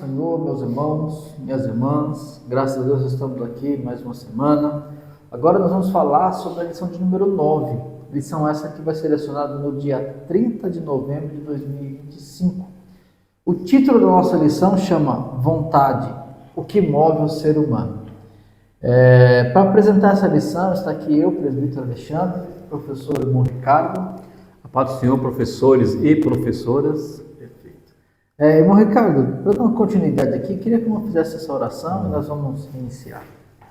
Senhor, meus irmãos, minhas irmãs. Graças a Deus estamos aqui mais uma semana. Agora nós vamos falar sobre a lição de número 9. Lição essa que vai ser lecionada no dia 30 de novembro de 2025. O título da nossa lição chama Vontade, o que move o ser humano. Para apresentar essa lição está aqui eu, presbítero Alexandre, professor irmão Ricardo. A paz do Senhor, professores e professoras. Irmão Ricardo, para dar uma continuidade aqui, queria que eu fizesse essa oração e nós vamos iniciar.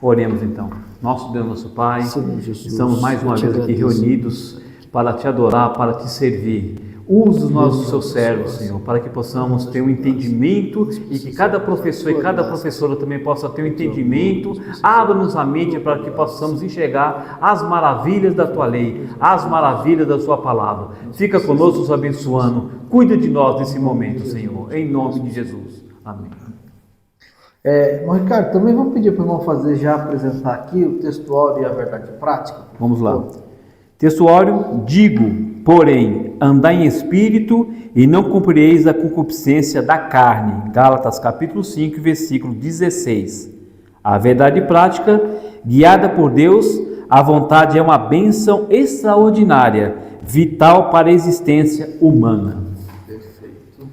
Oremos então. Nosso Deus, nosso Pai, Senhor Jesus, estamos mais uma vez aqui reunidos para te adorar, para te servir. Usa os nossos seus servos, Senhor, para que possamos ter um entendimento e que cada professor e cada professora também possa ter um entendimento. Abra-nos a mente para que possamos enxergar as maravilhas da Tua lei, as maravilhas da Sua palavra. Fica conosco, nos abençoando. Cuida de nós nesse momento, Senhor, em nome de Jesus. Amém. Irmão Ricardo, também vamos pedir para o irmão apresentar aqui o textuário e a verdade prática. Vamos lá. Textuário, digo, porém, andai em espírito e não cumprireis a concupiscência da carne. Gálatas capítulo 5, versículo 16. A verdade prática, guiada por Deus, a vontade é uma bênção extraordinária, vital para a existência humana. Perfeito.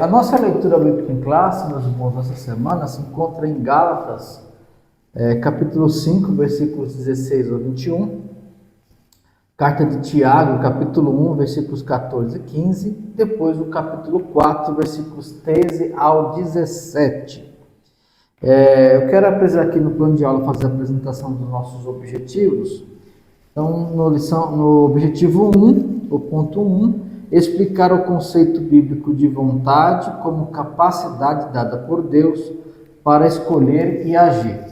A nossa leitura bíblica em classe, meus irmãos, essa semana se encontra em Gálatas, capítulo 5, versículos 16 ao 21. Carta de Tiago, capítulo 1, versículos 14 e 15. Depois o capítulo 4, versículos 13 ao 17. Eu quero apresentar aqui no plano de aula, fazer a apresentação dos nossos objetivos. Então, no objetivo 1, o ponto 1, explicar o conceito bíblico de vontade como capacidade dada por Deus para escolher e agir.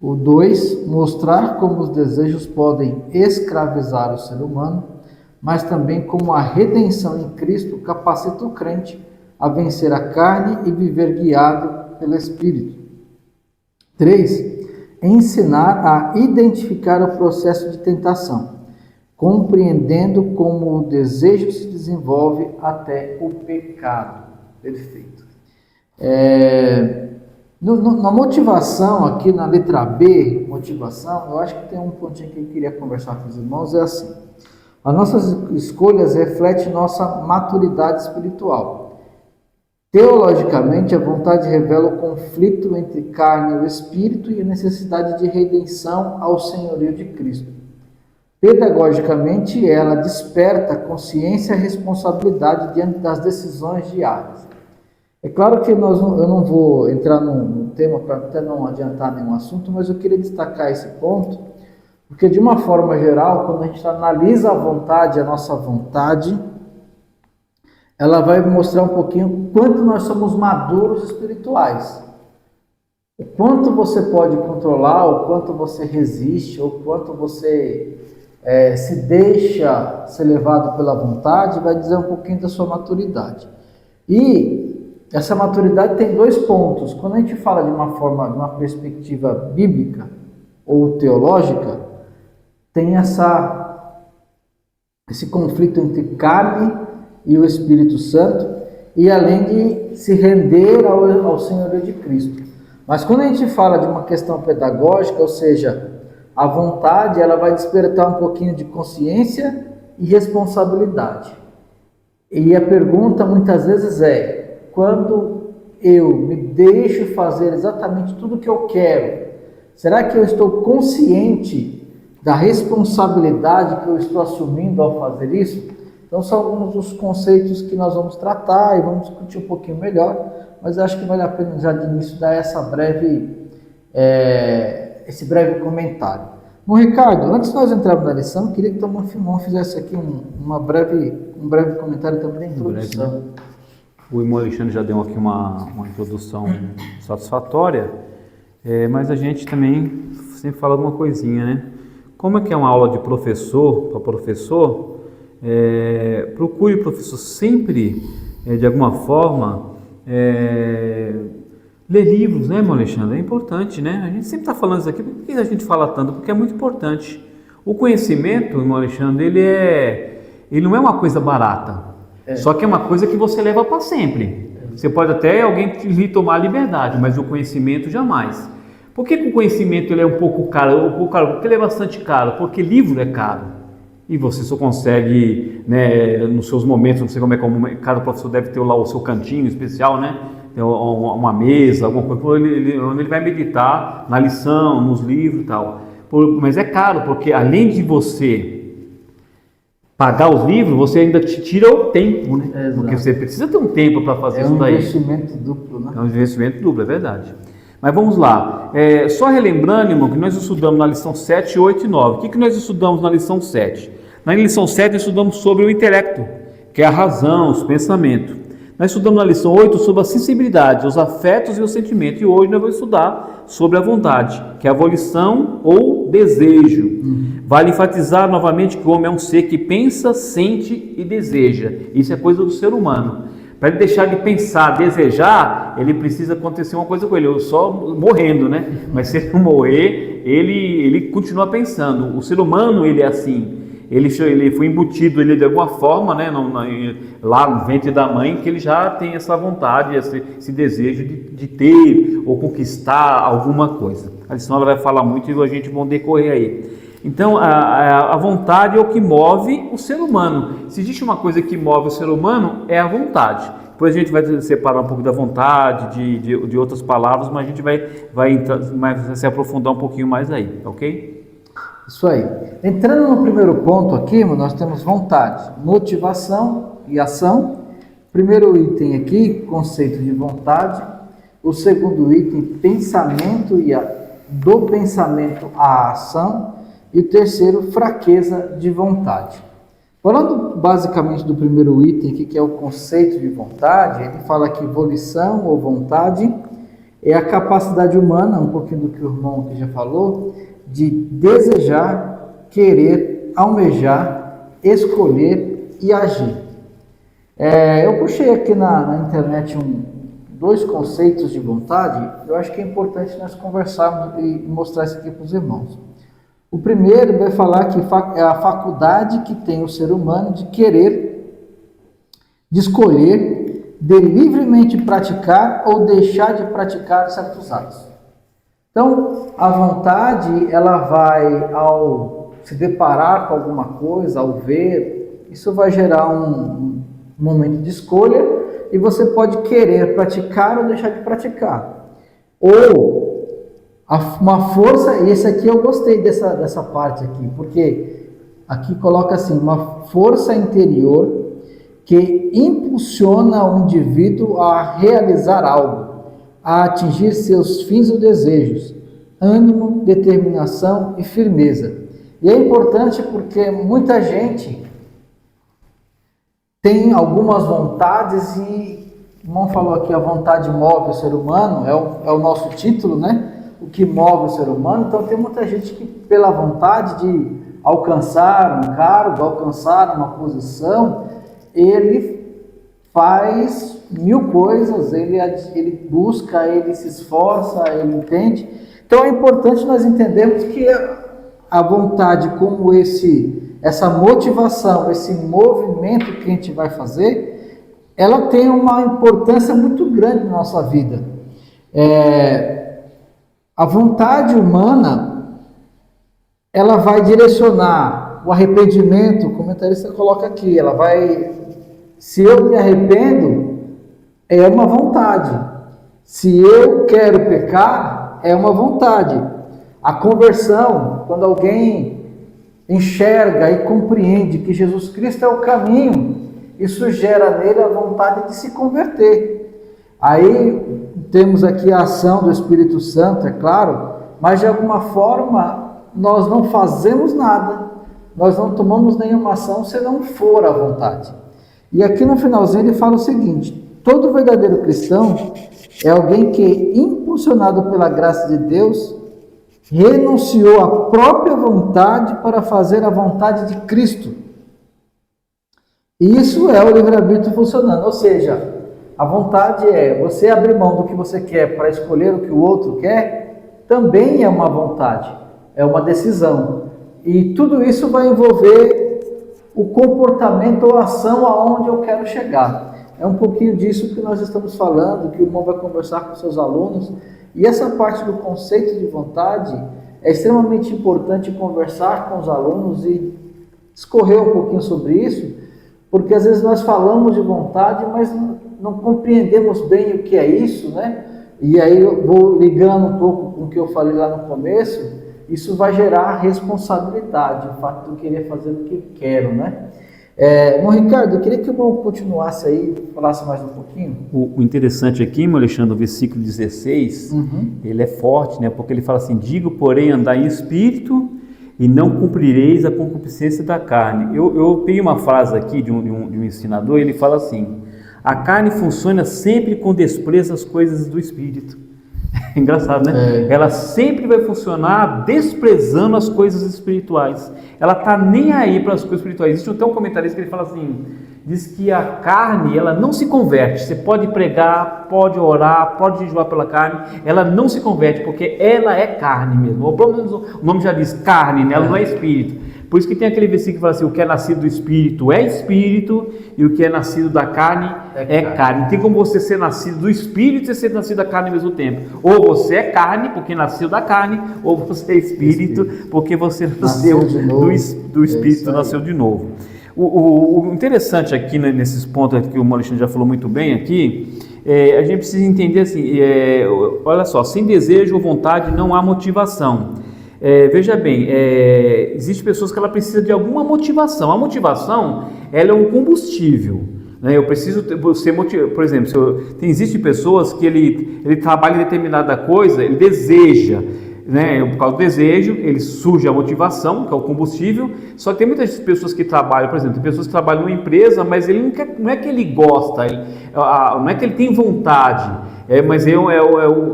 O 2, mostrar como os desejos podem escravizar o ser humano, mas também como a redenção em Cristo capacita o crente a vencer a carne e viver guiado pelo Espírito. 3, ensinar a identificar o processo de tentação, compreendendo como o desejo se desenvolve até o pecado. Perfeito. Na motivação, aqui na letra B, motivação, eu acho que tem um pontinho que eu queria conversar com os irmãos, é assim. As nossas escolhas refletem nossa maturidade espiritual. Teologicamente, a vontade revela o conflito entre carne e o espírito e a necessidade de redenção ao senhorio de Cristo. Pedagogicamente, ela desperta consciência e responsabilidade diante das decisões diárias. É claro que eu não vou entrar no tema para até não adiantar nenhum assunto, mas eu queria destacar esse ponto, porque de uma forma geral, quando a gente analisa a vontade, a nossa vontade, ela vai mostrar um pouquinho o quanto nós somos maduros espirituais. O quanto você pode controlar, o quanto você resiste, o quanto você se deixa ser levado pela vontade, vai dizer um pouquinho da sua maturidade. E essa maturidade tem 2 pontos. Quando a gente fala de uma perspectiva bíblica ou teológica, tem esse conflito entre carne e o Espírito Santo, e além de se render ao senhorio de Cristo. Mas quando a gente fala de uma questão pedagógica, ou seja, a vontade, ela vai despertar um pouquinho de consciência e responsabilidade. E a pergunta muitas vezes quando eu me deixo fazer exatamente tudo o que eu quero, será que eu estou consciente da responsabilidade que eu estou assumindo ao fazer isso? Então são alguns dos conceitos que nós vamos tratar e vamos discutir um pouquinho melhor, mas eu acho que vale a pena já de início dar esse breve comentário. Bom, Ricardo, antes de nós entrarmos na lição, eu queria que o irmão fizesse aqui um breve comentário também da introdução. O irmão Alexandre já deu aqui uma introdução satisfatória, mas a gente também sempre fala de uma coisinha, né? Como é que é uma aula de professor para professor, procure o professor sempre, de alguma forma, ler livros, né, irmão Alexandre? É importante, né? A gente sempre está falando isso aqui, por que a gente fala tanto? Porque é muito importante. O conhecimento, irmão Alexandre, ele não é uma coisa barata. Só que é uma coisa que você leva para sempre. Você pode até alguém lhe tomar a liberdade, mas o conhecimento jamais. Por que o conhecimento ele é um pouco caro? Porque ele é bastante caro, porque livro é caro. E você só consegue, né, nos seus momentos, não sei como cada professor deve ter lá o seu cantinho especial, né? Tem uma mesa, alguma coisa, onde ele vai meditar na lição, nos livros e tal. Mas é caro, porque além de você pagar os livros, você ainda te tira o tempo, né? Exato. Porque você precisa ter um tempo para fazer isso daí. É um investimento duplo, né? É um investimento duplo, é verdade. Mas vamos lá. Só relembrando, irmão, que nós estudamos na lição 7, 8 e 9. O que nós estudamos na lição 7? Na lição 7 nós estudamos sobre o intelecto, que é a razão, os pensamentos. Nós estudamos na lição 8 sobre a sensibilidade, os afetos e os sentimentos. E hoje nós vamos estudar sobre a vontade, que é a volição ou desejo. Vale enfatizar novamente que o homem é um ser que pensa, sente e deseja. Isso é coisa do ser humano. Para ele deixar de pensar, desejar, ele precisa acontecer uma coisa com ele, só morrendo, né? Mas se ele não morrer, ele continua pensando. O ser humano, ele é assim. Ele foi embutido de alguma forma, né, lá no ventre da mãe, que ele já tem essa vontade, esse desejo de ter ou conquistar alguma coisa. A lição vai falar muito e a gente vai decorrer aí. Então, a vontade é o que move o ser humano. Se existe uma coisa que move o ser humano, é a vontade. Depois a gente vai separar um pouco da vontade, de outras palavras, mas a gente vai se aprofundar um pouquinho mais aí, ok? Isso aí. Entrando no primeiro ponto aqui, nós temos vontade, motivação e ação. Primeiro item aqui, conceito de vontade. O segundo item, pensamento do pensamento à ação. E o terceiro, fraqueza de vontade. Falando basicamente do primeiro item aqui, que é o conceito de vontade, ele fala que volição ou vontade é a capacidade humana, um pouquinho do que o irmão aqui já falou, de desejar, querer, almejar, escolher e agir. Eu puxei aqui na internet dois conceitos de vontade. Eu acho que é importante nós conversarmos e mostrar isso aqui para os irmãos. O primeiro vai falar que é a faculdade que tem o ser humano de querer, de escolher, de livremente praticar ou deixar de praticar certos atos. Então, a vontade, ela vai, ao se deparar com alguma coisa, ao ver, isso vai gerar um momento de escolha e você pode querer praticar ou deixar de praticar. Ou uma força, e esse aqui eu gostei dessa parte aqui, porque aqui coloca assim, uma força interior que impulsiona o indivíduo a realizar algo, a atingir seus fins ou desejos, ânimo, determinação e firmeza. E é importante porque muita gente tem algumas vontades e, o irmão falou aqui, a vontade move o ser humano, é o nosso título, né? O que move o ser humano. Então tem muita gente que, pela vontade de alcançar um cargo, alcançar uma posição, ele faz mil coisas, ele busca, ele se esforça, ele entende. Então é importante nós entendermos que a vontade, como essa motivação, esse movimento que a gente vai fazer, ela tem uma importância muito grande na nossa vida. A vontade humana, ela vai direcionar o arrependimento, o comentarista coloca aqui, se eu me arrependo, é uma vontade. Se eu quero pecar, é uma vontade. A conversão, quando alguém enxerga e compreende que Jesus Cristo é o caminho, isso gera nele a vontade de se converter. Aí temos aqui a ação do Espírito Santo, é claro, mas de alguma forma nós não fazemos nada, nós não tomamos nenhuma ação se não for a vontade. E aqui no finalzinho ele fala o seguinte: todo verdadeiro cristão é alguém que, impulsionado pela graça de Deus, renunciou à própria vontade para fazer a vontade de Cristo. Isso é o livre-arbítrio funcionando, ou seja, a vontade é você abrir mão do que você quer para escolher o que o outro quer, também é uma vontade, é uma decisão. E tudo isso vai envolver o comportamento ou ação aonde eu quero chegar. é um pouquinho disso que nós estamos falando, que o irmão vai conversar com seus alunos. E essa parte do conceito de vontade é extremamente importante conversar com os alunos e discorrer um pouquinho sobre isso, porque às vezes nós falamos de vontade, mas não compreendemos bem o que é isso, né? E aí eu vou ligando um pouco com o que eu falei lá no começo, isso vai gerar responsabilidade, o fato de eu querer fazer o que quero, né? Bom, Ricardo, eu queria que o irmão continuasse aí, falasse mais um pouquinho. O interessante aqui, meu Alexandre, o versículo 16, ele é forte, né? Porque ele fala assim: digo, porém, andar em espírito e não cumprireis a concupiscência da carne. Eu peguei uma frase aqui de um ensinador, ele fala assim: a carne funciona sempre com desprezo às coisas do espírito. Engraçado, né? Ela sempre vai funcionar desprezando as coisas espirituais. Ela tá nem aí para as coisas espirituais. Existe até um comentarista que ele fala assim, diz que a carne, ela não se converte. Você pode pregar, pode orar, pode jejuar pela carne, ela não se converte, porque ela é carne mesmo. Ou pelo menos o nome já diz carne, né? Ela não é espírito. Por isso que tem aquele versículo que fala assim: o que é nascido do espírito é espírito, e o que é nascido da carne é carne. Não tem como você ser nascido do espírito e ser nascido da carne ao mesmo tempo. Ou você é carne, porque nasceu da carne, ou você é espírito, porque você nasceu do espírito, nasceu de novo. O interessante aqui, né, nesses pontos que o Alexandre já falou muito bem aqui, a gente precisa entender assim, olha só, sem desejo ou vontade não há motivação. Veja bem, existem pessoas que ela precisa de alguma motivação. A motivação, ela é um combustível, né? Eu preciso ser motivado. Por exemplo, existem pessoas que ele trabalha em determinada coisa, ele deseja, né? Por causa do desejo, ele surge a motivação, que é o combustível. Só que tem muitas pessoas que trabalham, por exemplo, tem pessoas que trabalham numa empresa, mas ele não é que ele gosta, não é que ele tem vontade. Mas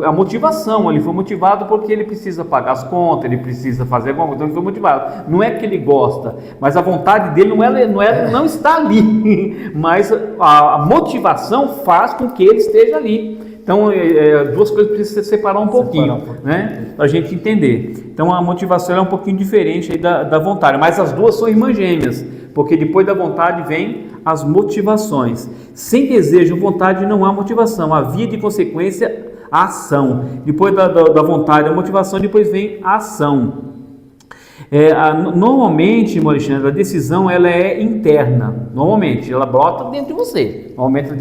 a motivação, ele foi motivado porque ele precisa pagar as contas, ele precisa fazer alguma coisa, então ele foi motivado. Não é que ele gosta, mas a vontade dele não está ali, mas a motivação faz com que ele esteja ali. Então, duas coisas precisam se separar um pouquinho, né? Para a gente entender. Então, a motivação é um pouquinho diferente aí da vontade, mas as duas são irmãs gêmeas, porque depois da vontade vem as motivações. Sem desejo ou vontade não há motivação, há via de consequência a ação. Depois da vontade, a motivação, depois vem a ação. Normalmente, Alexandre, a decisão ela é interna. Normalmente, ela brota dentro de você. Normalmente,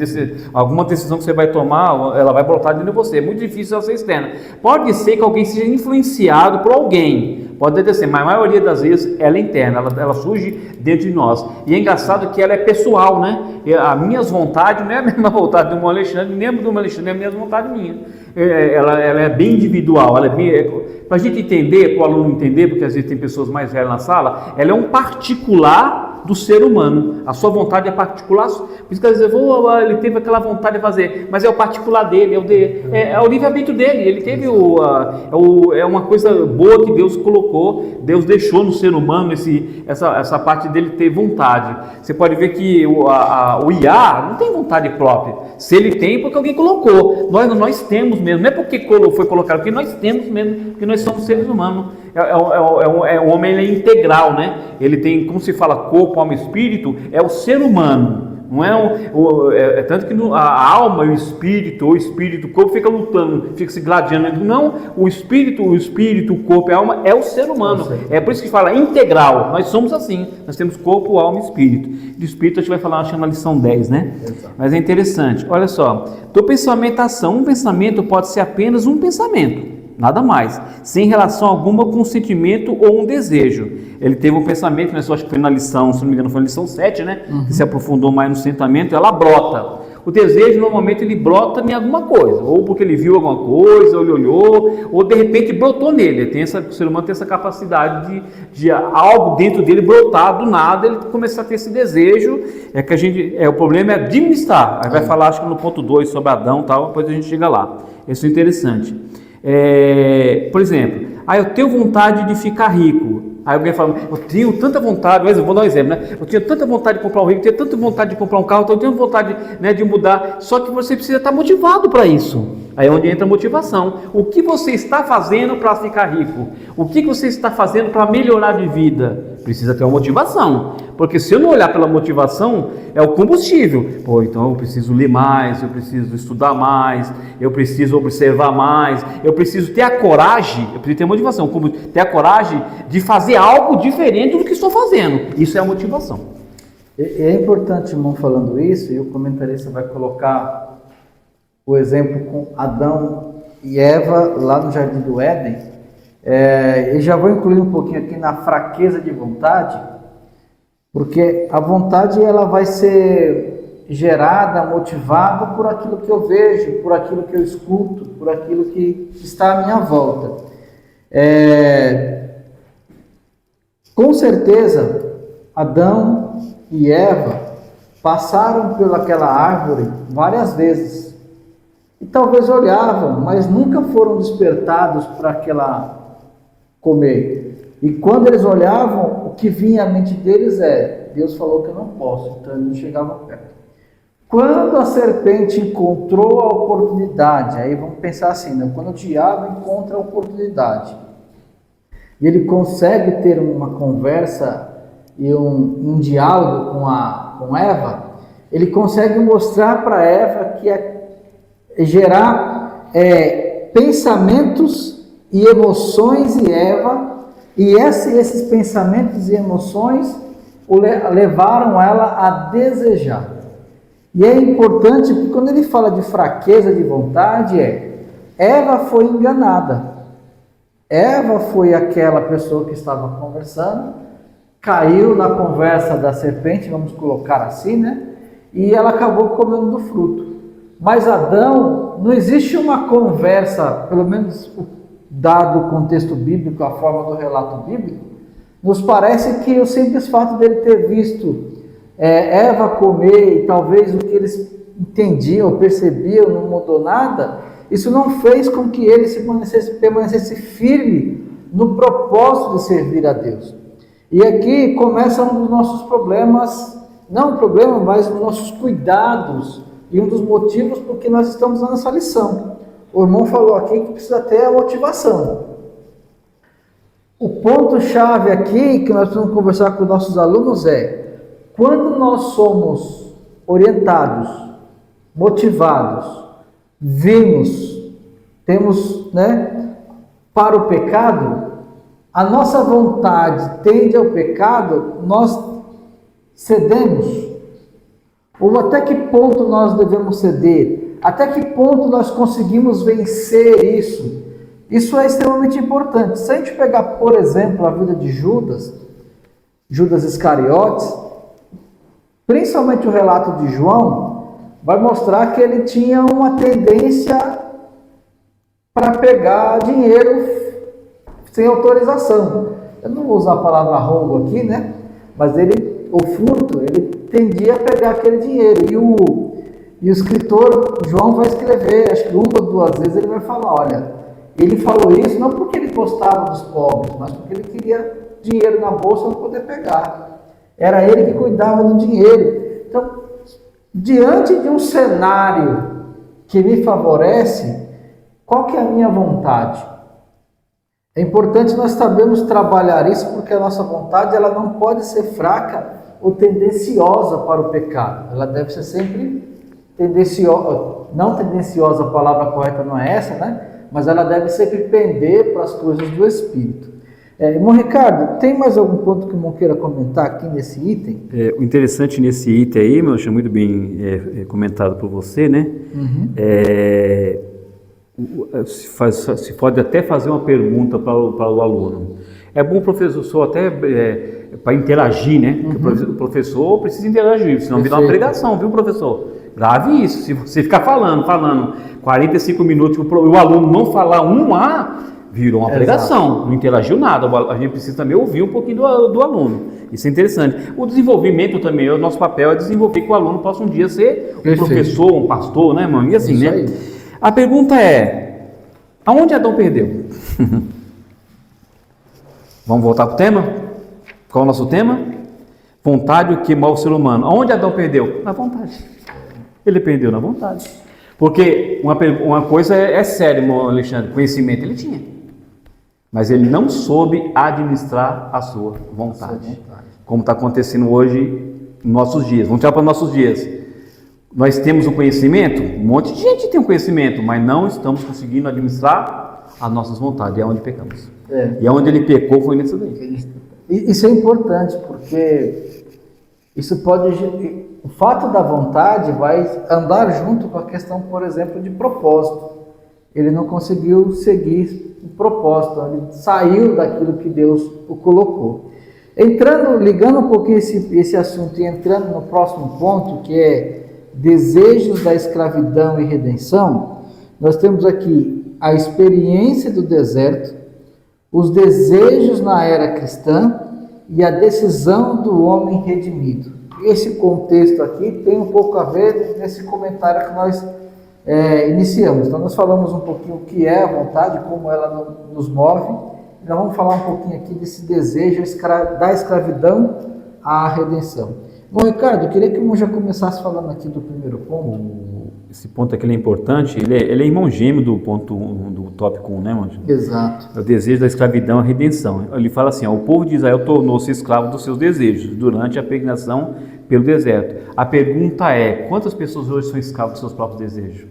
alguma decisão que você vai tomar, ela vai brotar dentro de você. É muito difícil ela ser externa. Pode ser que alguém seja influenciado por alguém. Pode até ser, mas a maioria das vezes ela é interna, ela surge dentro de nós. E é engraçado que ela é pessoal, né? As minhas vontades não é a mesma vontade do Alexandre, nem do Alexandre, é a mesma vontade minha. Ela é bem individual, para a gente entender, para o aluno entender, porque às vezes tem pessoas mais velhas na sala, ela é um particular do ser humano. A sua vontade é particular, por isso que às vezes ele teve aquela vontade de fazer, mas é o particular dele, é o livre-arbítrio dele, ele teve é uma coisa boa que Deus colocou, Deus deixou no ser humano essa parte dele ter vontade. Você pode ver que o IA não tem vontade própria, se ele tem, porque alguém colocou, nós temos mesmo, não é porque foi colocado, porque nós temos mesmo, porque nós somos seres humanos. O homem ele é integral, né? Ele tem, como se fala, corpo, alma e espírito, é o ser humano. Não é tanto que a alma e o espírito, o corpo fica lutando, fica se gladiando. Não, o espírito, o corpo e a alma é o ser humano. É por isso que fala integral. Nós somos assim. Nós temos corpo, alma e espírito. De espírito a gente vai falar, chama lição 10, né? Exato. Mas é interessante. Olha só, do pensamento à ação, um pensamento pode ser apenas um pensamento. Nada mais, sem relação alguma com um sentimento ou um desejo. Ele teve um pensamento, né? Acho que foi na lição, se não me engano, foi na lição 7, né? Que se aprofundou mais no sentimento, ela brota. O desejo, normalmente, ele brota em alguma coisa, ou porque ele viu alguma coisa, ou ele olhou, ou de repente brotou nele. O ser humano tem essa capacidade de algo dentro dele brotar do nada, ele começar a ter esse desejo. O problema é administrar. Aí vai falar, acho que no ponto 2 sobre Adão e tal, depois a gente chega lá. Isso é interessante. Por exemplo, eu tenho vontade de ficar rico. Aí alguém fala, eu tenho tanta vontade, mas eu vou dar um exemplo, né? Eu tinha tanta vontade de comprar um rico, eu tenho tanta vontade de comprar um carro, eu tenho vontade, né, de mudar, só que você precisa estar motivado para isso. Aí é onde entra a motivação. O que você está fazendo para ficar rico? O que você está fazendo para melhorar de vida? Precisa ter uma motivação. Porque se eu não olhar pela motivação, é o combustível. Pô, então eu preciso ler mais, eu preciso estudar mais, eu preciso observar mais, eu preciso ter a coragem, eu preciso ter motivação, ter a coragem de fazer algo diferente do que estou fazendo. Isso é a motivação. É importante, irmão, falando isso, e o comentarista vai colocar o exemplo com Adão e Eva lá no Jardim do Éden. Eu já vou incluir um pouquinho aqui na fraqueza de vontade, porque a vontade ela vai ser gerada, motivada por aquilo que eu vejo, por aquilo que eu escuto, por aquilo que está à minha volta. Com certeza, Adão e Eva passaram pelaquela árvore várias vezes e talvez olhavam, mas nunca foram despertados para aquela comer. E quando eles olhavam, o que vinha à mente deles Deus falou que eu não posso, então eles não chegavam perto. Quando a serpente encontrou a oportunidade, aí vamos pensar assim, né? Quando o diabo encontra a oportunidade e ele consegue ter uma conversa e um diálogo com Eva, ele consegue mostrar para Eva que gerar pensamentos e emoções em Eva, e esses pensamentos e emoções levaram ela a desejar. E é importante porque quando ele fala de fraqueza de vontade, Eva foi enganada. Eva foi aquela pessoa que estava conversando, caiu na conversa da serpente, vamos colocar assim, né? E ela acabou comendo do fruto. Mas Adão, não existe uma conversa, pelo menos dado o contexto bíblico, a forma do relato bíblico, nos parece que o simples fato dele ter visto Eva comer e talvez o que eles entendiam, percebiam, não mudou nada, isso não fez com que ele permanecesse firme no propósito de servir a Deus. E aqui começa um dos nossos problemas, não um problema, mas os nossos cuidados e um dos motivos por que nós estamos nessa lição. O irmão falou aqui que precisa ter a motivação. O ponto-chave aqui que nós precisamos conversar com nossos alunos quando nós somos orientados, motivados, temos, para o pecado, a nossa vontade tende ao pecado, nós cedemos. Ou até que ponto nós devemos ceder? Até que ponto nós conseguimos vencer isso? Isso é extremamente importante. Se a gente pegar, por exemplo, a vida de Judas Iscariotes, principalmente o relato de João, vai mostrar que ele tinha uma tendência para pegar dinheiro sem autorização. Eu não vou usar a palavra roubo aqui, né? Mas o furto, ele tendia a pegar aquele dinheiro. E o escritor João vai escrever, acho que uma ou duas vezes ele vai falar, olha, ele falou isso não porque ele gostava dos pobres, mas porque ele queria dinheiro na bolsa para poder pegar. Era ele que cuidava do dinheiro. Então, diante de um cenário que me favorece, qual que é a minha vontade? É importante nós sabermos trabalhar isso, porque a nossa vontade ela não pode ser fraca ou tendenciosa para o pecado. Ela deve ser sempre tendenciosa, não tendenciosa, a palavra correta não é essa, né? Mas ela deve sempre pender para as coisas do Espírito. Irmão Ricardo, tem mais algum ponto que o irmão queira comentar aqui nesse item? O interessante nesse item aí, meu, achei muito bem comentado por você, né? Uhum. Se pode até fazer uma pergunta para o aluno. É bom o professor até para interagir, né? Uhum. Porque o professor precisa interagir, senão vira uma pregação, viu, professor? Grave isso. Se você ficar falando 45 minutos, o aluno não falar virou uma pregação, não interagiu nada. A gente precisa também ouvir um pouquinho do aluno. Isso é interessante. O desenvolvimento também, o nosso papel é desenvolver que o aluno possa um dia ser um professor, um pastor, né, mano? E assim, né? Aí. A pergunta aonde Adão perdeu? Vamos voltar para o tema? Qual é o nosso tema? Vontade, o que move o ser humano. Aonde Adão perdeu? Na vontade. Ele perdeu na vontade. Porque uma coisa é séria, Alexandre, conhecimento ele tinha. mas ele não soube administrar a sua vontade. Como está acontecendo hoje nos nossos dias. Vamos tirar para nossos dias. Nós temos o conhecimento, um monte de gente tem o conhecimento, mas não estamos conseguindo administrar as nossas vontades, é onde pecamos. E onde ele pecou foi nisso daí. Isso é importante, porque isso pode... O fato da vontade vai andar junto com a questão, por exemplo, de propósito. Ele não conseguiu seguir o propósito, ele saiu daquilo que Deus o colocou. Ligando um pouquinho esse assunto e entrando no próximo ponto, que é desejos da escravidão e redenção, nós temos aqui a experiência do deserto, os desejos na era cristã e a decisão do homem redimido. Esse contexto aqui tem um pouco a ver nesse comentário que nós iniciamos. Então nós falamos um pouquinho o que é a vontade, como ela nos move. Então vamos falar um pouquinho aqui desse desejo da escravidão à redenção. Bom, Ricardo, eu queria que eu já começasse falando aqui do primeiro ponto. Esse ponto aqui é importante, ele é irmão gêmeo do ponto do tópico 1, né, Mâncio? Exato. É o desejo da escravidão à redenção. Ele fala assim, o povo de Israel tornou-se escravo dos seus desejos durante a peregrinação pelo deserto. A pergunta é, quantas pessoas hoje são escravos dos seus próprios desejos?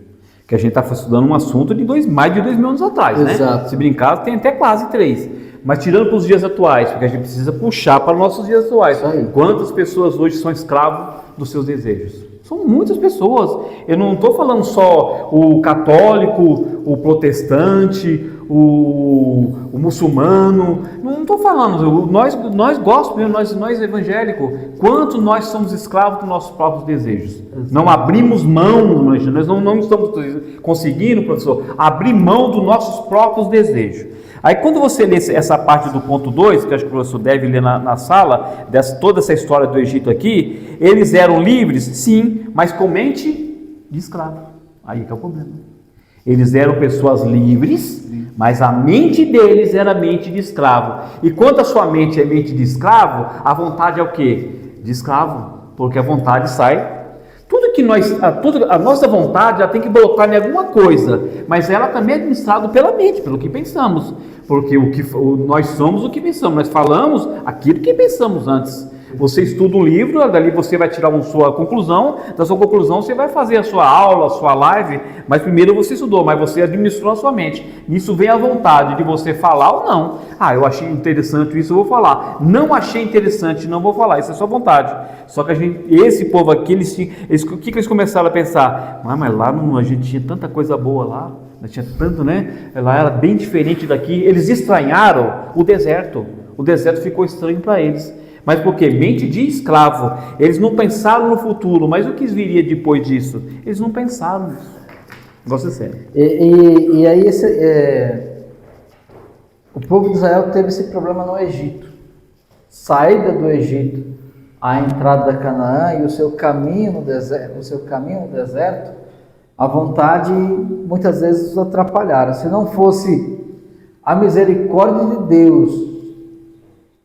Que a gente está estudando um assunto de mais de 2000 anos atrás, Exato. Né? Se brincar, tem até quase 3. Mas tirando para os dias atuais, porque a gente precisa puxar para os nossos dias atuais. Quantas pessoas hoje são escravos dos seus desejos? São muitas pessoas. Eu não estou falando só o católico, o protestante, o muçulmano. Não estou falando. Nós gospels, nós evangélicos, quanto nós somos escravos dos nossos próprios desejos. Não abrimos mão, nós não estamos conseguindo, professor, abrir mão dos nossos próprios desejos. Aí quando você lê essa parte do ponto 2, que acho que o professor deve ler na sala, toda essa história do Egito aqui, eles eram livres, sim, mas com mente de escravo. Aí que é o problema. Eles eram pessoas livres, mas a mente deles era mente de escravo. E quando a sua mente é mente de escravo, a vontade é o quê? De escravo, porque a vontade sai. A nossa vontade já tem que bloquear em alguma coisa, mas ela também é administrada pela mente, pelo que pensamos, porque nós somos o que pensamos, nós falamos aquilo que pensamos antes. Você estuda um livro, dali você vai tirar sua conclusão, da sua conclusão você vai fazer a sua aula, a sua live, mas primeiro você estudou, mas você administrou a sua mente. Nisso vem a vontade de você falar ou não. Eu achei interessante isso, eu vou falar. Não achei interessante, não vou falar, isso é sua vontade. Só que esse povo aqui, o que eles começaram a pensar? Mas lá a gente tinha tanta coisa boa lá, tinha tanto, né? Lá era bem diferente daqui. Eles estranharam o deserto ficou estranho para eles. Mas por quê? Mente de escravo. Eles não pensaram no futuro, mas o que viria depois disso? Eles não pensaram nisso. Negócio é sério. E aí o povo de Israel teve esse problema no Egito. Saída do Egito, a entrada da Canaã e o seu caminho no deserto, a vontade muitas vezes os atrapalharam. Se não fosse a misericórdia de Deus,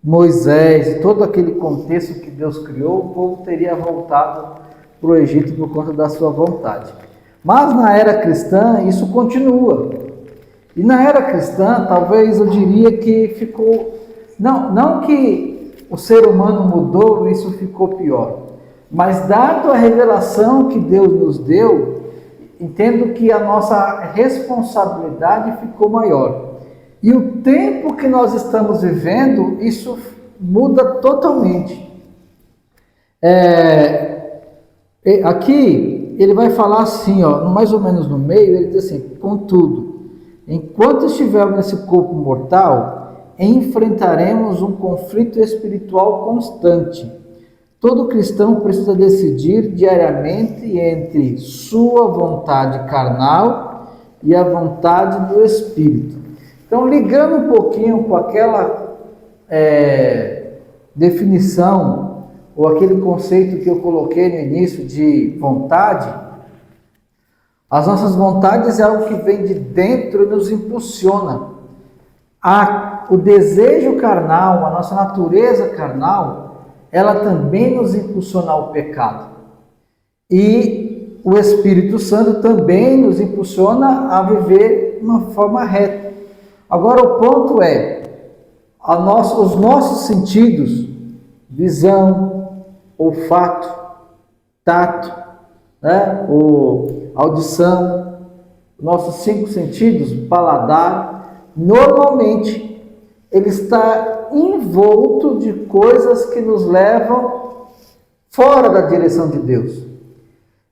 Moisés, todo aquele contexto que Deus criou, o povo teria voltado para o Egito por conta da sua vontade. Mas na era cristã isso continua. E na era cristã, talvez eu diria que ficou... Não que o ser humano mudou e isso ficou pior, mas dado a revelação que Deus nos deu, entendo que a nossa responsabilidade ficou maior. E o tempo que nós estamos vivendo, isso muda totalmente. Aqui, ele vai falar assim, mais ou menos no meio, ele diz assim, contudo, enquanto estivermos nesse corpo mortal, enfrentaremos um conflito espiritual constante. Todo cristão precisa decidir diariamente entre sua vontade carnal e a vontade do Espírito. Então, ligando um pouquinho com aquela definição, ou aquele conceito que eu coloquei no início de vontade, as nossas vontades é algo que vem de dentro e nos impulsiona. O desejo carnal, a nossa natureza carnal, ela também nos impulsiona ao pecado. E o Espírito Santo também nos impulsiona a viver de uma forma reta. Agora o ponto é, os nossos sentidos, visão, olfato, tato, né? Audição, nossos 5 sentidos, paladar, normalmente ele está envolto de coisas que nos levam fora da direção de Deus.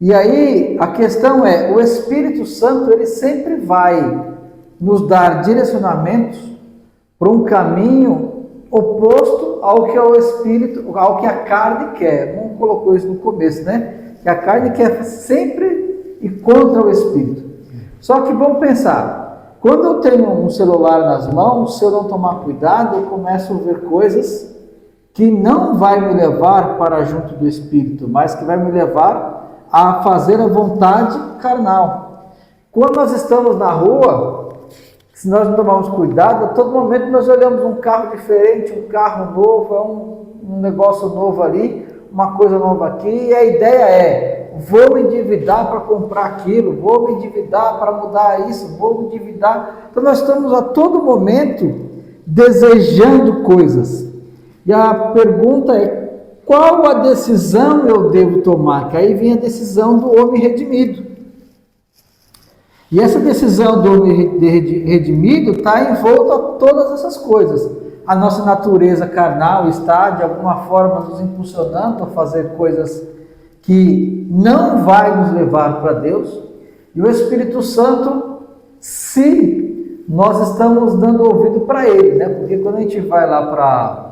E aí a questão é, o Espírito Santo ele sempre vai nos dar direcionamentos para um caminho oposto ao que é o Espírito, ao que a carne quer. Um colocou isso no começo, né? Que a carne quer sempre ir contra o Espírito. Só que vamos pensar, quando eu tenho um celular nas mãos, se eu não tomar cuidado, eu começo a ver coisas que não vai me levar para junto do Espírito, mas que vai me levar a fazer a vontade carnal. Quando nós estamos na rua, se nós não tomarmos cuidado, a todo momento nós olhamos um carro diferente, um carro novo, um negócio novo ali, uma coisa nova aqui, e a ideia é, vou me endividar para comprar aquilo, vou me endividar para mudar isso, vou me endividar. Então nós estamos a todo momento desejando coisas. E a pergunta é, qual a decisão eu devo tomar? Que aí vem a decisão do homem redimido. E essa decisão do homem redimido está envolta a todas essas coisas. A nossa natureza carnal está, de alguma forma, nos impulsionando a fazer coisas que não vai nos levar para Deus. E o Espírito Santo, se nós estamos dando ouvido para Ele, né? Porque quando a gente vai lá para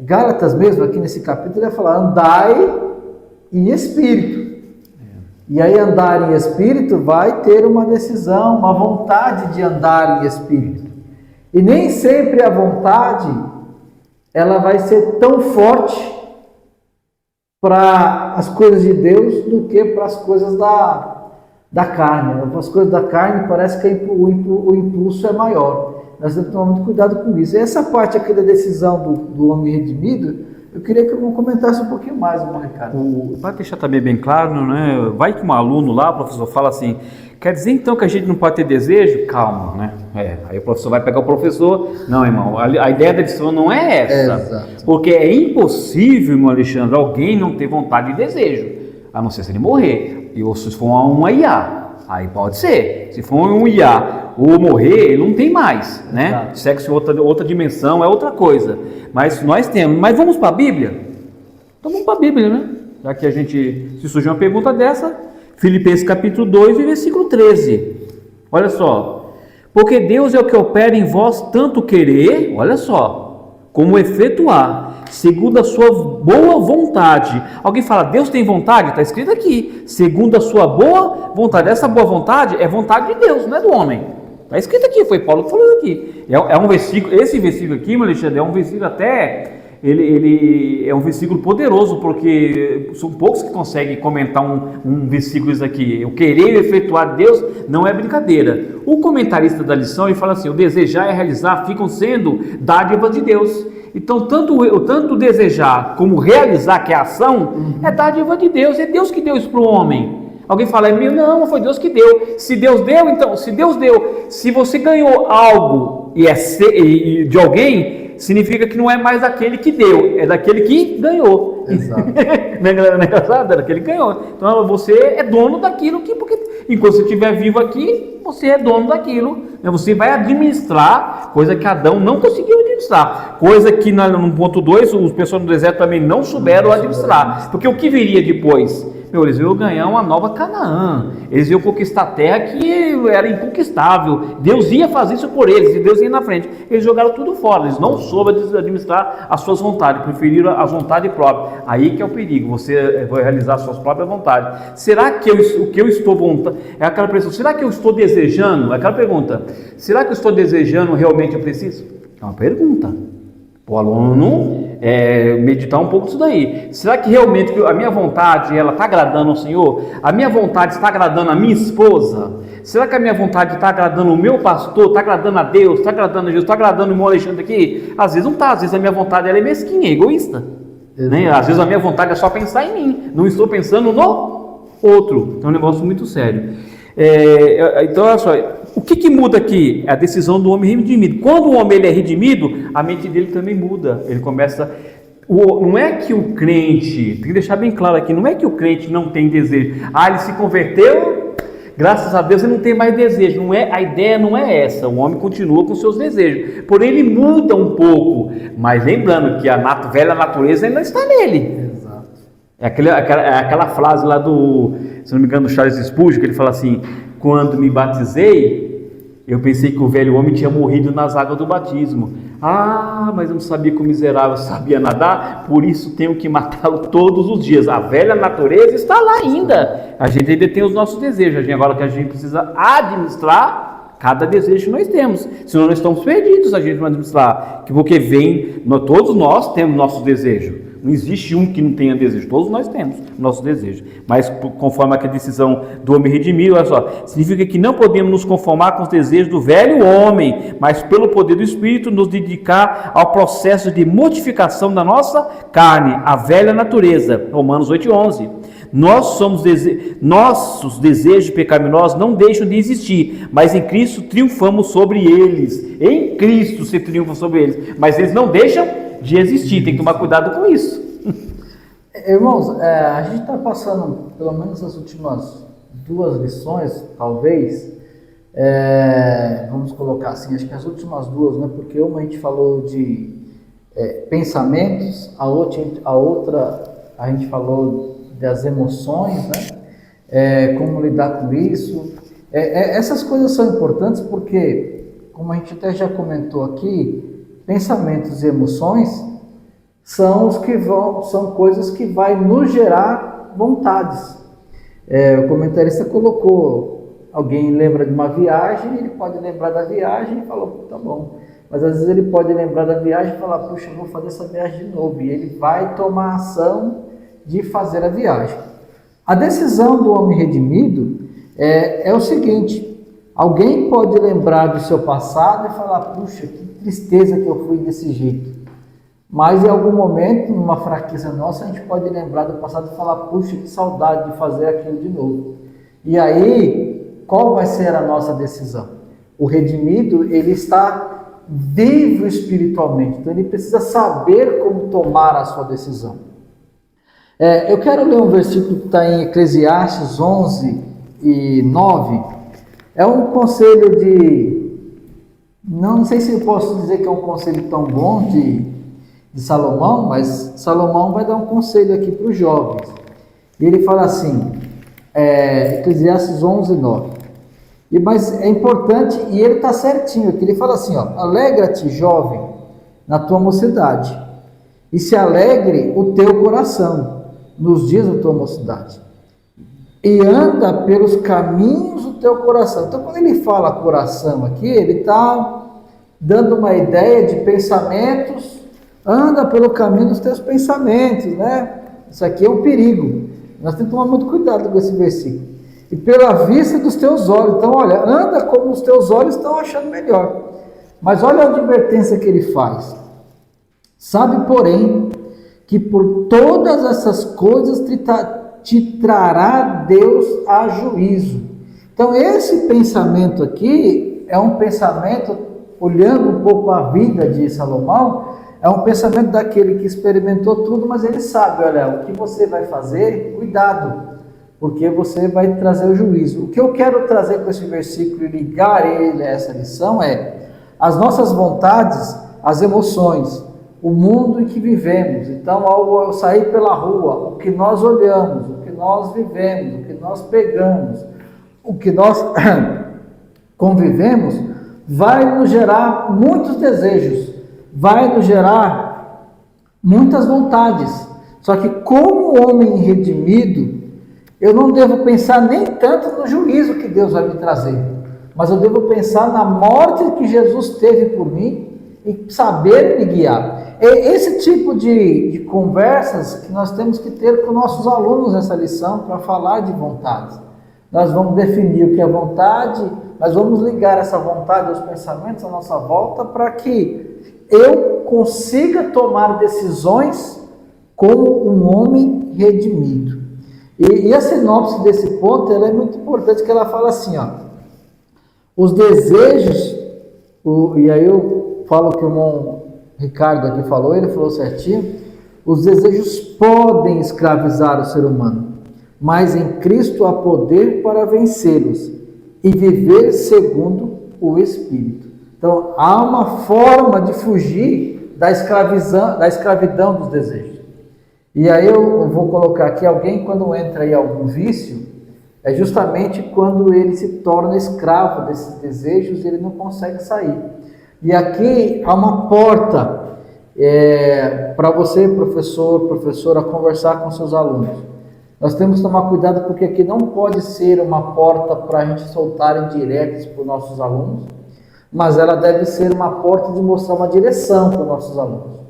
Gálatas mesmo, aqui nesse capítulo, ele vai falar, andai em Espírito. E aí andar em Espírito vai ter uma decisão, uma vontade de andar em Espírito. E nem sempre a vontade, ela vai ser tão forte para as coisas de Deus do que para as coisas da carne. Para as coisas da carne parece que o impulso é maior. Nós temos que tomar muito cuidado com isso. E essa parte aqui da decisão do homem redimido, eu queria que eu comentasse um pouquinho mais, Ricardo. Para deixar também bem claro, né? Vai que um aluno lá, o professor fala assim, quer dizer então que a gente não pode ter desejo? Calma, né? Aí o professor vai pegar o professor, não, irmão, a ideia da decisão não é essa, porque é impossível, irmão Alexandre, alguém não ter vontade e desejo, a não ser se ele morrer, ou se for um IA, aí pode ser, se for um IA ou morrer, ele não tem mais, né? Sexo em outra dimensão é outra coisa, mas nós temos. Mas vamos para a Bíblia? Então vamos para a Bíblia, né? Já que se surgiu uma pergunta dessa, Filipenses capítulo 2 e versículo 13, olha só, porque Deus é o que opera em vós tanto querer, olha só, como efetuar, segundo a sua boa vontade. Alguém fala, Deus tem vontade? Está escrito aqui, segundo a sua boa vontade. Essa boa vontade é vontade de Deus, não é do homem. Está escrito aqui, foi Paulo que falou aqui. É um versículo, esse versículo aqui, meu Alexandre, é um versículo até, ele é um versículo poderoso, porque são poucos que conseguem comentar um versículo aqui. O querer efetuar Deus não é brincadeira. O comentarista da lição, ele fala assim, o desejar e realizar ficam sendo dádiva de Deus. Então, tanto desejar como realizar, que é a ação, é dádiva de Deus, é Deus que deu isso para o homem. Alguém fala, é meu? Não, foi Deus que deu. Se Deus deu, então, se Deus deu, se você ganhou algo e de alguém, significa que não é mais daquele que deu, é daquele que ganhou. Exato. Não é engraçado? É daquele que ganhou. Então você é dono daquilo porque enquanto você estiver vivo aqui, você é dono daquilo. Você vai administrar, coisa que Adão não conseguiu administrar. Coisa que no ponto 2, os pessoas do deserto também não souberam administrar. Porque o que viria depois? Eles iam ganhar uma nova Canaã, eles iam conquistar a terra que era inconquistável, Deus ia fazer isso por eles, e Deus ia na frente. Eles jogaram tudo fora, eles não souberam administrar as suas vontades, preferiram a vontade própria. Aí que é o perigo, você vai realizar as suas próprias vontades. Será que o que eu estou vontade, é aquela pergunta, será que eu estou desejando, é aquela pergunta, será que eu estou desejando realmente eu preciso? É uma pergunta, o aluno meditar um pouco disso daí. Será que realmente a minha vontade ela está agradando ao Senhor? A minha vontade está agradando a minha esposa? Será que a minha vontade está agradando o meu pastor? Está agradando a Deus? Está agradando a Jesus? Está agradando o irmão Alexandre aqui? Às vezes não está, às vezes a minha vontade ela é mesquinha, é egoísta, né? Às vezes a minha vontade é só pensar em mim, não estou pensando no outro. Então é um negócio muito sério. Então olha só, o que muda aqui? É a decisão do homem redimido. Quando o homem ele é redimido, a mente dele também muda. Ele começa... Não é que o crente, tem que deixar bem claro aqui, não é que o crente não tem desejo. Ele se converteu, graças a Deus ele não tem mais desejo. Não é, a ideia não é essa, o homem continua com seus desejos, porém ele muda um pouco. Mas lembrando que a velha natureza ainda está nele. Exato. É aquela frase lá se não me engano, do Charles Spurgeon, que ele fala assim: quando me batizei, eu pensei que o velho homem tinha morrido nas águas do batismo. Mas eu não sabia que o miserável sabia nadar, por isso tenho que matá-lo todos os dias. A velha natureza está lá ainda. A gente ainda tem os nossos desejos. Agora que a gente precisa administrar cada desejo que nós temos. Senão nós estamos perdidos, a gente não administrar. Porque todos nós temos nossos desejos. Não existe um que não tenha desejo, todos nós temos nossos desejos, mas conforme a decisão do homem redimido, olha só, significa que não podemos nos conformar com os desejos do velho homem, mas pelo poder do Espírito nos dedicar ao processo de mortificação da nossa carne, a velha natureza, Romanos 8:11. Nossos desejos pecaminosos não deixam de existir, mas em Cristo triunfamos sobre eles. Em Cristo se triunfa sobre eles, mas eles não deixam de existir. Tem que tomar cuidado com isso. Irmãos, a gente está passando, pelo menos as últimas 2 lições, talvez, vamos colocar assim, acho que as últimas 2, né? Porque uma a gente falou de pensamentos, a outra a gente falou das emoções, né? Como lidar com isso. Essas coisas são importantes porque, como a gente até já comentou aqui, pensamentos e emoções são coisas que vai nos gerar vontades. O comentarista colocou, alguém lembra de uma viagem, ele pode lembrar da viagem e falou, tá bom. Mas às vezes ele pode lembrar da viagem e falar, puxa, eu vou fazer essa viagem de novo. E ele vai tomar ação de fazer a viagem. A decisão do homem redimido é o seguinte: alguém pode lembrar do seu passado e falar, puxa, que tristeza que eu fui desse jeito. Mas em algum momento, numa fraqueza nossa, a gente pode lembrar do passado e falar, puxa, que saudade de fazer aquilo de novo. E aí, qual vai ser a nossa decisão? O redimido, ele está vivo espiritualmente, então ele precisa saber como tomar a sua decisão. Eu quero ler um versículo que está em Eclesiastes 11:9. É um conselho não sei se eu posso dizer que é um conselho tão bom de Salomão, mas Salomão vai dar um conselho aqui para os jovens. E ele fala assim, Eclesiastes 11:9. Mas é importante, e ele está certinho aqui, ele fala assim, alegra-te, jovem, na tua mocidade, e se alegre o teu coração nos dias da tua mocidade, e anda pelos caminhos do teu coração. Então, quando ele fala coração aqui, ele está dando uma ideia de pensamentos, anda pelo caminho dos teus pensamentos, né? Isso aqui é um perigo, nós temos que tomar muito cuidado com esse versículo. E pela vista dos teus olhos, então olha, anda como os teus olhos estão achando melhor. Mas olha a advertência que ele faz. Sabe, porém, que por todas essas coisas te trará Deus a juízo. Então esse pensamento aqui é um pensamento, olhando um pouco a vida de Salomão, é um pensamento daquele que experimentou tudo, mas ele sabe, olha, o que você vai fazer, cuidado, porque você vai trazer o juízo. O que eu quero trazer com esse versículo e ligar ele a essa lição é as nossas vontades, as emoções, o mundo em que vivemos. Então, ao sair pela rua, o que nós olhamos, o que nós vivemos, o que nós pegamos, o que nós convivemos, vai nos gerar muitos desejos, vai nos gerar muitas vontades. Só que como homem redimido, eu não devo pensar nem tanto no juízo que Deus vai me trazer, mas eu devo pensar na morte que Jesus teve por mim e saber me guiar. É esse tipo de conversas que nós temos que ter com nossos alunos nessa lição para falar de vontades. Nós vamos definir o que é vontade, nós vamos ligar essa vontade aos pensamentos à nossa volta para que eu consiga tomar decisões como um homem redimido. E a sinopse desse ponto ela é muito importante, que ela fala assim, Os desejos, e aí eu falo que o irmão Ricardo aqui falou, ele falou certinho, os desejos podem escravizar o ser humano, mas em Cristo há poder para vencê-los e viver segundo o Espírito. Então, há uma forma de fugir da escravidão dos desejos. E aí eu vou colocar aqui, alguém quando entra em algum vício, é justamente quando ele se torna escravo desses desejos, ele não consegue sair. E aqui há uma porta para você, professor, professora, conversar com seus alunos. Nós temos que tomar cuidado porque aqui não pode ser uma porta para a gente soltar indiretas para os nossos alunos, mas ela deve ser uma porta de mostrar uma direção para os nossos alunos.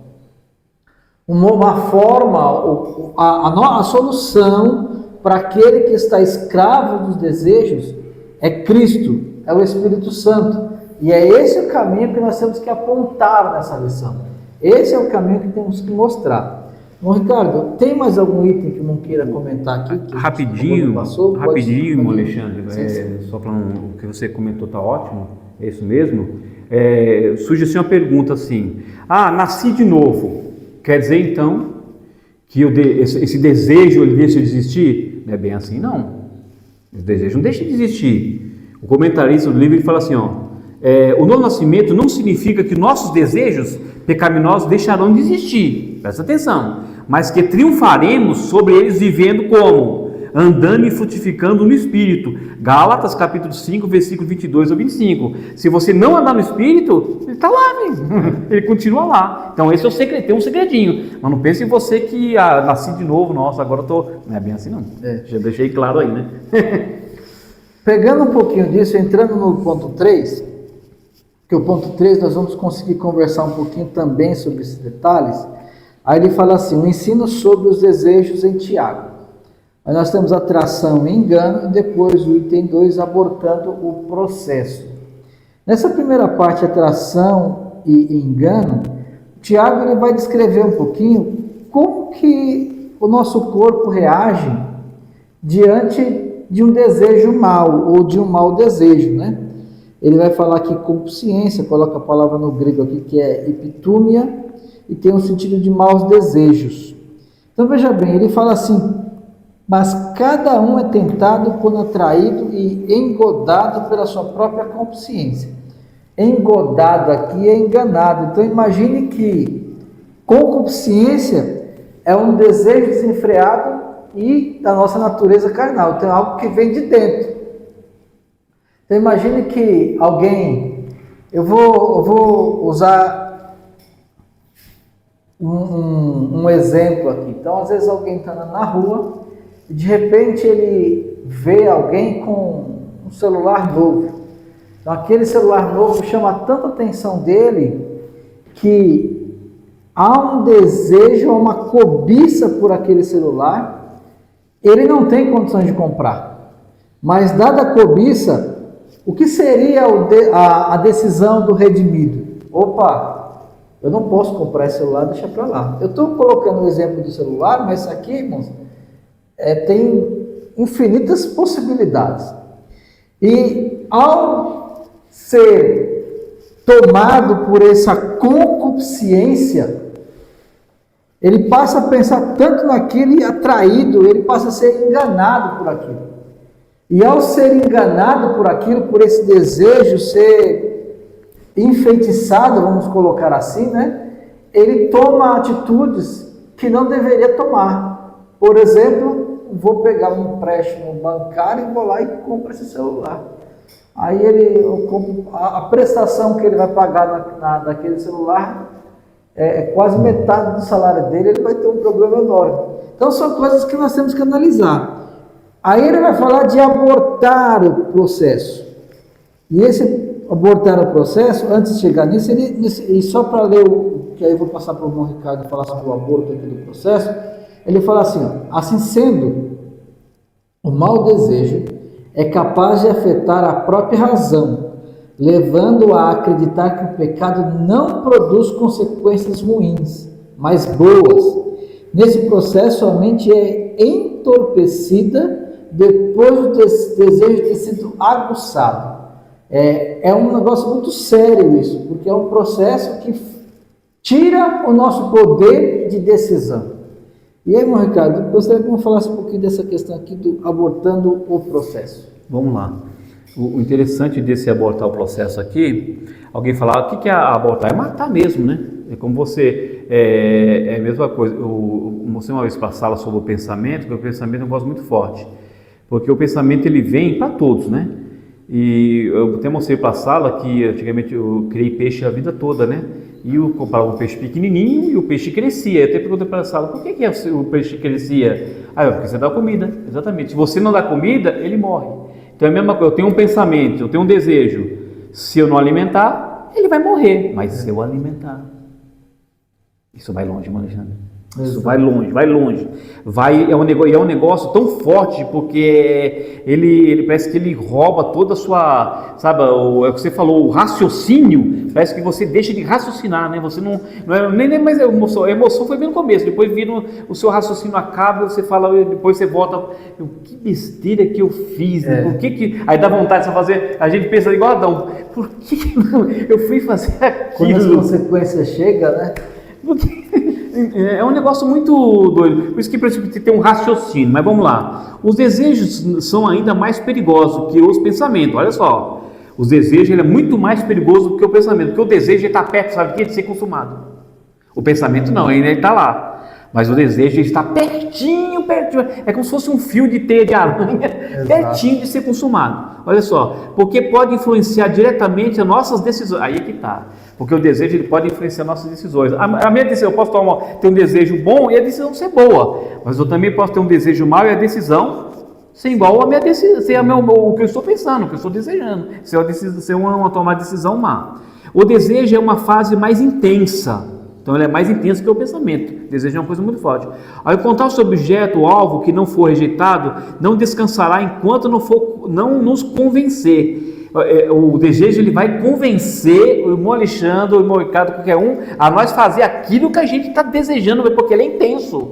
Uma forma, a solução para aquele que está escravo dos desejos é Cristo, é o Espírito Santo. E é esse o caminho que nós temos que apontar nessa lição. Esse é o caminho que temos que mostrar. Bom, Ricardo, tem mais algum item que não queira comentar aqui? Rapidinho, Alexandre, só para o que você comentou está ótimo, é isso mesmo. Surge assim uma pergunta assim, nasci de novo, quer dizer então que esse desejo ele deixa de existir? Não é bem assim não, esse desejo não deixa de existir. O comentarista do livro ele fala assim, o novo nascimento não significa que nossos desejos pecaminosos deixarão de existir, presta atenção, mas que triunfaremos sobre eles vivendo como? Andando e frutificando no Espírito. Gálatas capítulo 5, versículo 22 ao 25. Se você não andar no Espírito, ele está lá, ele continua lá. Então esse é o segredo, tem um segredinho. Mas não pense em você que nasci de novo, nossa, agora eu tô... Não é bem assim não, já deixei claro aí, né? Pegando um pouquinho disso, entrando no ponto 3, que o ponto 3 nós vamos conseguir conversar um pouquinho também sobre esses detalhes. Aí ele fala assim, o ensino sobre os desejos em Tiago. Aí nós temos atração e engano, e depois o item 2, abortando o processo. Nessa primeira parte, atração e engano, Tiago ele vai descrever um pouquinho como que o nosso corpo reage diante de um desejo mau, ou de um mau desejo, né? Ele vai falar aqui consciência, coloca a palavra no grego aqui, que é epitúmia, e tem um sentido de maus desejos. Então veja bem, ele fala assim, mas cada um é tentado quando atraído e engodado pela sua própria consciência. Engodado aqui é enganado. Então imagine que concupiscência é um desejo desenfreado e da nossa natureza carnal. Então é algo que vem de dentro. Então imagine que alguém, eu vou usar um exemplo aqui. Então às vezes alguém está na rua e de repente ele vê alguém com um celular novo. Então aquele celular novo chama tanta atenção dele que há um desejo, uma cobiça por aquele celular. Ele não tem condições de comprar, mas dada a cobiça, o que seria a decisão do redimido? Opa, eu não posso comprar esse celular, deixa para lá. Eu estou colocando o exemplo do celular, mas isso aqui, irmãos, tem infinitas possibilidades. E ao ser tomado por essa concupiscência, ele passa a pensar tanto naquilo e atraído, ele passa a ser enganado por aquilo. E ao ser enganado por aquilo, por esse desejo ser enfeitiçado, vamos colocar assim, né? Ele toma atitudes que não deveria tomar. Por exemplo, vou pegar um empréstimo bancário e vou lá e compro esse celular. Aí a prestação que ele vai pagar daquele celular é quase metade do salário dele, ele vai ter um problema enorme. Então são coisas que nós temos que analisar. Aí ele vai falar de abortar o processo. E esse abortar o processo, antes de chegar nisso, e só para ler que aí eu vou passar para o irmão Ricardo falar sobre o aborto aqui do processo, ele fala assim, assim sendo, o mau desejo é capaz de afetar a própria razão, levando-a a acreditar que o pecado não produz consequências ruins, mas boas. Nesse processo, a mente é entorpecida depois do desejo ter sido aguçado. É um negócio muito sério isso, porque é um processo que tira o nosso poder de decisão. E aí, meu Ricardo, eu gostaria que você falasse um pouquinho dessa questão aqui do abortando o processo. Vamos lá. O interessante desse abortar o processo aqui, alguém falar, o que é abortar? É matar mesmo, né? É como você, é a mesma coisa. Eu mostrei uma vez para a sala sobre o pensamento, que o pensamento é um negócio muito forte, porque o pensamento ele vem para todos, né? E eu até mostrei para a sala que antigamente eu criei peixe a vida toda, né? E eu comprava um peixe pequenininho e o peixe crescia. Eu até perguntei para a sala, por que o peixe crescia? Porque você dá comida, exatamente. Se você não dá comida, ele morre. Então é a mesma coisa, eu tenho um pensamento, eu tenho um desejo. Se eu não alimentar, ele vai morrer. Mas se eu alimentar, isso vai longe, mano, Alexandre. Isso vai longe, vai longe. É um negócio tão forte, porque ele parece que ele rouba toda a sua, sabe, é o que você falou, o raciocínio, parece que você deixa de raciocinar, né? Você não é nem mais emoção, a emoção foi bem no começo, depois vira o seu raciocínio acaba, você fala, depois você volta, que besteira que eu fiz, né? Por que aí dá vontade de fazer, a gente pensa igual Adão, por que eu fui fazer aquilo? Quando as consequências chegam, né? Porque é um negócio muito doido, por isso que precisa ter um raciocínio, mas vamos lá, os desejos são ainda mais perigosos que os pensamentos, olha só, os desejos ele é muito mais perigoso do que o pensamento, porque o desejo está perto, sabe o que? De ser consumado, o pensamento não, ainda ele está lá, mas o desejo ele está pertinho, é como se fosse um fio de teia de aranha, pertinho de ser consumado, olha só, porque pode influenciar diretamente as nossas decisões, aí é que está. Porque o desejo ele pode influenciar nossas decisões. A minha decisão, eu posso ter um desejo bom e a decisão ser boa, mas eu também posso ter um desejo mau e a decisão ser igual a minha decisão, o que eu estou pensando, o que eu estou desejando, ser uma tomada de decisão má. O desejo é uma fase mais intensa, então ele é mais intenso que o pensamento. O desejo é uma coisa muito forte. Ao encontrar o seu objeto, o alvo que não for rejeitado, não descansará enquanto não nos convencer. O desejo ele vai convencer o irmão Alexandre, o irmão Ricardo, qualquer um, a nós fazer aquilo que a gente está desejando, porque ele é intenso.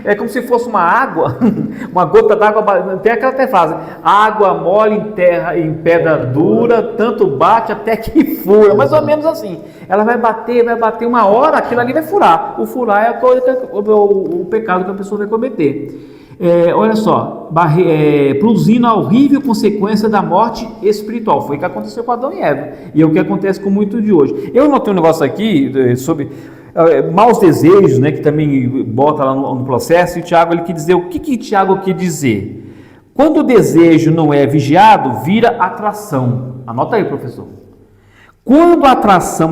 É como se fosse uma água, uma gota d'água, tem aquela até frase, água mole em pedra dura, tanto bate até que fura, mais ou menos assim. Ela vai bater uma hora, aquilo ali vai furar. O furar é o pecado que a pessoa vai cometer. Olha só, produzindo a horrível consequência da morte espiritual. Foi o que aconteceu com Adão e Eva, e é o que acontece com muito de hoje. Eu notei um negócio aqui sobre maus desejos, né, que também bota lá no processo, e o Tiago ele quer dizer, o que Tiago quer dizer? Quando o desejo não é vigiado, vira atração. Anota aí, professor. Quando a atração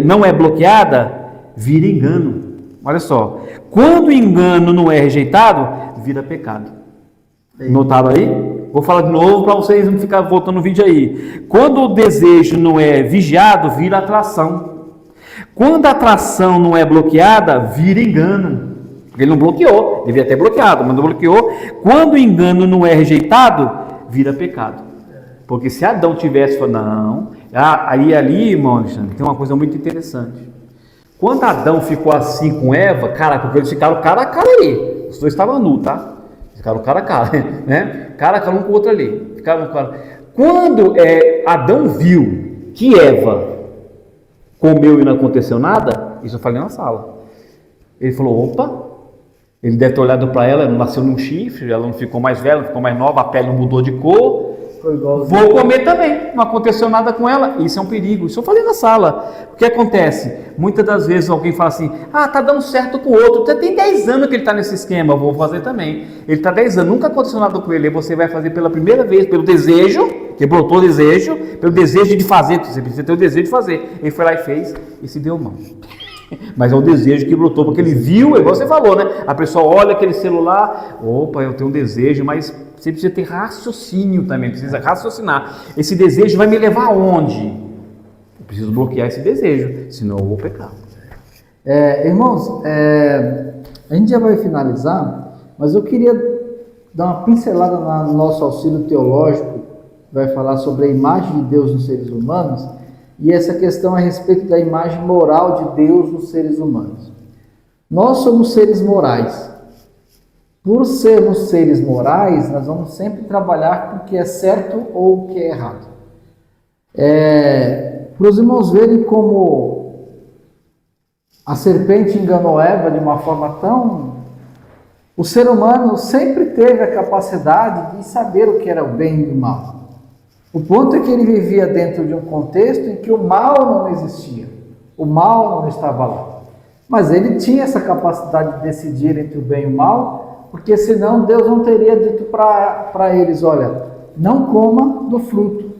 não é bloqueada, vira engano. Olha só, quando o engano não é rejeitado, vira pecado. Notaram aí? Vou falar de novo para vocês não ficar voltando no vídeo aí. Quando o desejo não é vigiado, vira atração. Quando a atração não é bloqueada, vira engano. Ele não bloqueou, devia ter bloqueado, mas não bloqueou. Quando o engano não é rejeitado, vira pecado. Porque se Adão tivesse falado, não, ali, irmão Alexandre, tem uma coisa muito interessante. Quando Adão ficou assim com Eva, porque eles ficaram cara a cara ali. Os dois estavam nus, tá? Ficaram cara a cara, né? Cara a cara um com o outro ali. Quando Adão viu que Eva comeu e não aconteceu nada, isso eu falei na sala. Ele falou, opa, ele deve ter olhado para ela nasceu num chifre, ela não ficou mais velha, não ficou mais nova, a pele não mudou de cor. Vou comer também, não aconteceu nada com ela, isso é um perigo, isso eu falei na sala. O que acontece? Muitas das vezes alguém fala assim, tá dando certo com o outro, você tem 10 anos que ele está nesse esquema, eu vou fazer também. Ele está 10 anos, nunca aconteceu nada com ele, aí você vai fazer pela primeira vez, pelo desejo, que brotou o desejo, pelo desejo de fazer, você precisa ter o desejo de fazer. Ele foi lá e fez e se deu mão. Mas é o desejo que brotou, porque ele viu, igual você falou, né? A pessoa olha aquele celular, opa, eu tenho um desejo, mas você precisa ter raciocínio também, precisa raciocinar. Esse desejo vai me levar aonde? Eu preciso bloquear esse desejo, senão eu vou pecar. Irmãos, a gente já vai finalizar, mas eu queria dar uma pincelada no nosso auxílio teológico, vai falar sobre a imagem de Deus nos seres humanos, e essa questão a respeito da imagem moral de Deus nos seres humanos. Nós somos seres morais. Por sermos seres morais, nós vamos sempre trabalhar com o que é certo ou o que é errado. Para os irmãos verem como a serpente enganou Eva de uma forma tão... O ser humano sempre teve a capacidade de saber o que era o bem e o mal. O ponto é que ele vivia dentro de um contexto em que o mal não existia. O mal não estava lá. Mas ele tinha essa capacidade de decidir entre o bem e o mal, porque senão Deus não teria dito para eles, olha, não coma do fruto.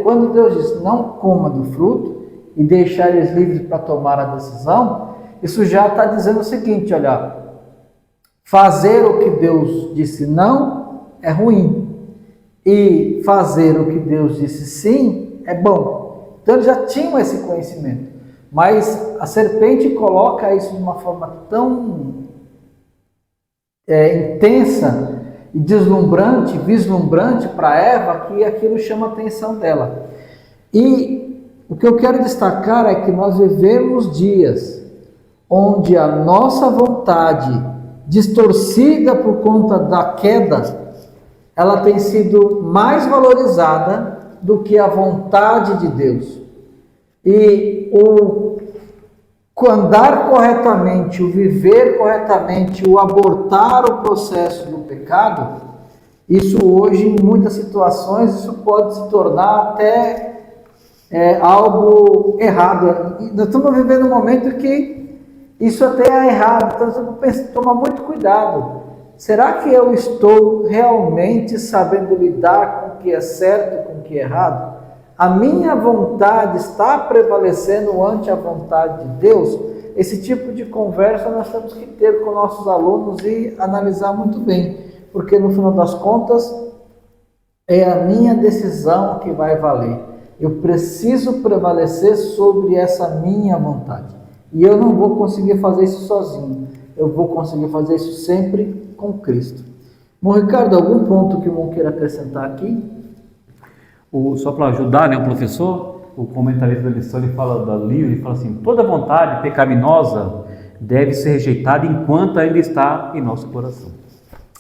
Quando Deus diz não coma do fruto e deixar eles livres para tomar a decisão, isso já está dizendo o seguinte, olha, fazer o que Deus disse não é ruim. E fazer o que Deus disse sim é bom. Então eles já tinham esse conhecimento. Mas a serpente coloca isso de uma forma tão intensa e vislumbrante para Eva, que aquilo chama a atenção dela. E o que eu quero destacar é que nós vivemos dias onde a nossa vontade, distorcida por conta da queda, ela tem sido mais valorizada do que a vontade de Deus. E o andar corretamente, o viver corretamente, o abortar o processo do pecado, isso hoje, em muitas situações, isso pode se tornar até algo errado. Nós estamos vivendo um momento que isso até é errado, então você tem que tomar muito cuidado. Será que eu estou realmente sabendo lidar com o que é certo e com o que é errado? A minha vontade está prevalecendo ante a vontade de Deus? Esse tipo de conversa nós temos que ter com nossos alunos e analisar muito bem, porque no final das contas é a minha decisão que vai valer. Eu preciso prevalecer sobre essa minha vontade. E eu não vou conseguir fazer isso sozinho. Eu vou conseguir fazer isso sempre com Cristo. Bom, Ricardo, algum ponto que o irmão queira acrescentar aqui? Só para ajudar, né, o professor, o comentarista da lição, ele fala do livro, ele fala assim, toda vontade pecaminosa deve ser rejeitada enquanto ainda está em nosso coração.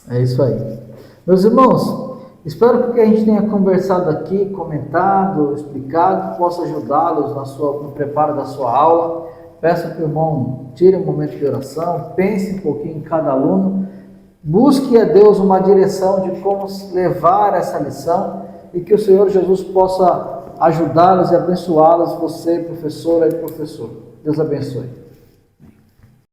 É isso aí. Meus irmãos, espero que o que a gente tenha conversado aqui, comentado, explicado, possa ajudá-los no preparo da sua aula. Peço que o irmão tire um momento de oração, pense um pouquinho em cada aluno, busque a Deus uma direção de como levar essa lição e que o Senhor Jesus possa ajudá-los e abençoá-los, você, professora e professor. Deus abençoe.